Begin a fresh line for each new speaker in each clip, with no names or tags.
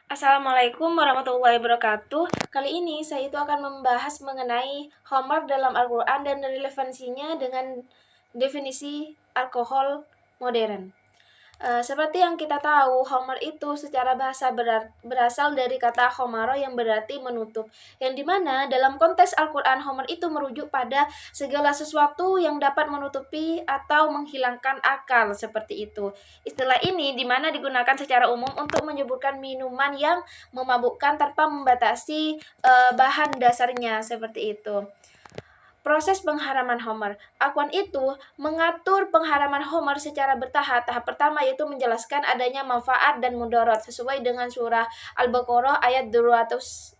Assalamualaikum warahmatullahi wabarakatuh. Kali ini saya itu akan membahas mengenai khamar dalam Al-Quran dan relevansinya dengan definisi alkohol modern. Seperti yang kita tahu, khamar itu secara bahasa berasal dari kata khomaro yang berarti menutup. Yang dimana dalam konteks Al-Quran, khamar itu merujuk pada segala sesuatu yang dapat menutupi atau menghilangkan akal, seperti itu. Istilah ini dimana digunakan secara umum untuk menyebutkan minuman yang memabukkan tanpa membatasi bahan dasarnya, seperti itu. Proses pengharaman Homer. Al-Quran itu mengatur pengharaman Homer secara bertahap. Tahap pertama yaitu menjelaskan adanya manfaat dan mudarat sesuai dengan surah Al-Baqarah ayat 219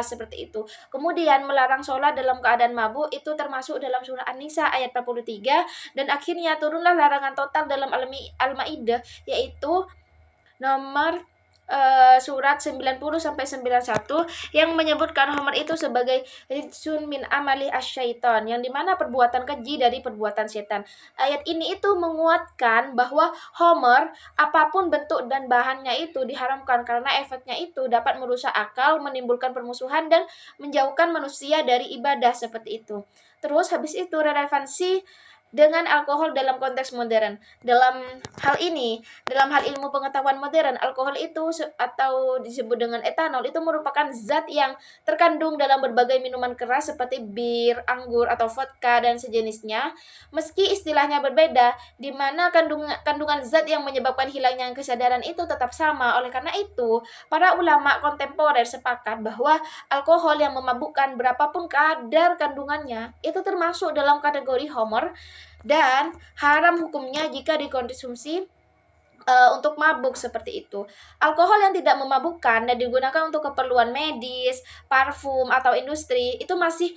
seperti itu. Kemudian melarang sholat dalam keadaan mabuk itu termasuk dalam surah An-Nisa ayat 43, dan akhirnya turunlah larangan total dalam Al-Maidah yaitu nomor surat 90 sampai 91 yang menyebutkan Homer itu sebagai rijsun min amali asyaiton, yang dimana perbuatan keji dari perbuatan setan. Ayat ini itu menguatkan bahwa Homer apapun bentuk dan bahannya itu diharamkan karena efeknya itu dapat merusak akal, menimbulkan permusuhan dan menjauhkan manusia dari ibadah, seperti itu. Terus habis itu relevansi dengan alkohol dalam konteks modern. Dalam hal ilmu pengetahuan modern, alkohol itu atau disebut dengan etanol itu merupakan zat yang terkandung dalam berbagai minuman keras seperti bir, anggur atau vodka dan sejenisnya. Meski istilahnya berbeda, di mana kandungan zat yang menyebabkan hilangnya kesadaran itu tetap sama. Oleh karena itu, para ulama kontemporer sepakat bahwa alkohol yang memabukkan berapapun kadar kandungannya itu termasuk dalam kategori homer dan haram hukumnya jika dikonsumsi untuk mabuk, seperti itu. Alkohol yang tidak memabukkan dan digunakan untuk keperluan medis, parfum atau industri itu masih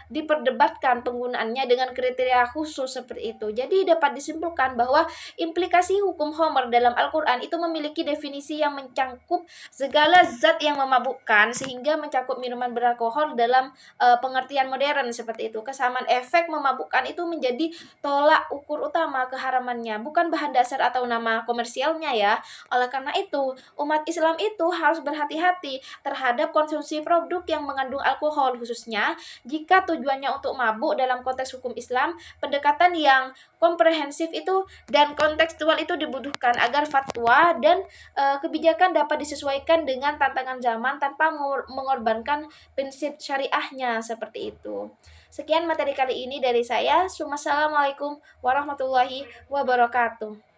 diperdebatkan penggunaannya dengan kriteria khusus, seperti itu. Jadi dapat disimpulkan bahwa implikasi hukum homer dalam Al-Quran itu memiliki definisi yang mencangkup segala zat yang memabukkan sehingga mencakup minuman beralkohol dalam pengertian modern, seperti itu. Kesamaan efek memabukkan itu menjadi tolak ukur utama keharamannya, bukan bahan dasar atau nama komersialnya ya. Oleh karena itu, umat Islam itu harus berhati-hati terhadap konsumsi produk yang mengandung alkohol, khususnya jika tujuannya untuk mabuk. Dalam konteks hukum Islam, pendekatan yang komprehensif itu dan kontekstual itu dibutuhkan agar fatwa dan kebijakan dapat disesuaikan dengan tantangan zaman tanpa mengorbankan prinsip syariahnya, seperti itu. Sekian materi kali ini dari saya. Wassalamualaikum warahmatullahi wabarakatuh.